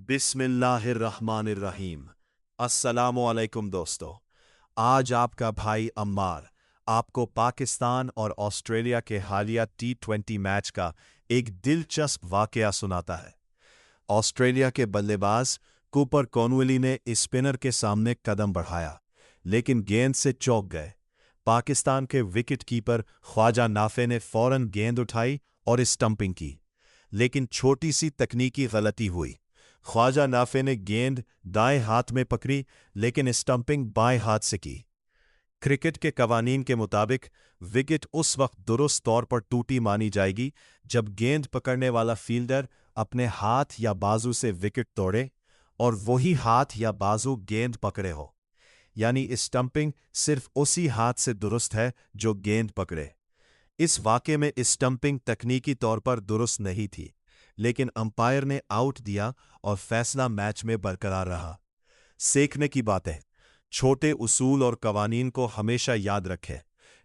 बिस्मिल्लाहिर्रहमानिर्रहीम। अस्सलामुअलैकुम दोस्तों। आज आपका भाई अम्मार आपको पाकिस्तान और ऑस्ट्रेलिया के हालिया T20 मैच का एक दिलचस्प वाकया सुनाता है। ऑस्ट्रेलिया के बल्लेबाज कूपर कॉर्नवेली ने स्पिनर के सामने कदम बढ़ाया, लेकिन गेंद से चौंक गए। पाकिस्तान के विकेट कीपर ख्वाजा नाफे ने फौरन गेंद उठाई और स्टंपिंग की, लेकिन छोटी सी तकनीकी गलती हुई। ख्वाजा नाफे ने गेंद दाएं हाथ में पकड़ी, लेकिन स्टंपिंग बाएं हाथ से की। क्रिकेट के कवानीन के मुताबिक विकेट उस वक्त दुरुस्त तौर पर टूटी मानी जाएगी जब गेंद पकड़ने वाला फील्डर अपने हाथ या बाजू से विकेट तोड़े और वही हाथ या बाजू गेंद पकड़े हो। यानी स्टंपिंग सिर्फ उसी हाथ से दुरुस्त है जो गेंद पकड़े। इस वाक़े में स्टंपिंग तकनीकी तौर पर दुरुस्त नहीं थी, लेकिन अंपायर ने आउट दिया और फैसला मैच में बरकरार रहा। सीखने की बातें: छोटे उसूल और कवानीन को हमेशा याद रखें,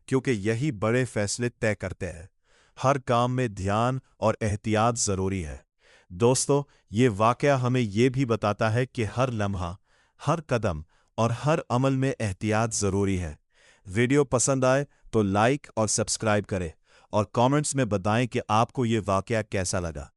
क्योंकि यही बड़े फैसले तय करते हैं। हर काम में ध्यान और एहतियात ज़रूरी है। दोस्तों, ये वाक़या हमें ये भी बताता है कि हर लम्हा, हर कदम और हर अमल में एहतियात ज़रूरी है। वीडियो पसंद आए तो लाइक और सब्सक्राइब करें और कमेंट्स में बताएं कि आपको ये वाक़या कैसा लगा।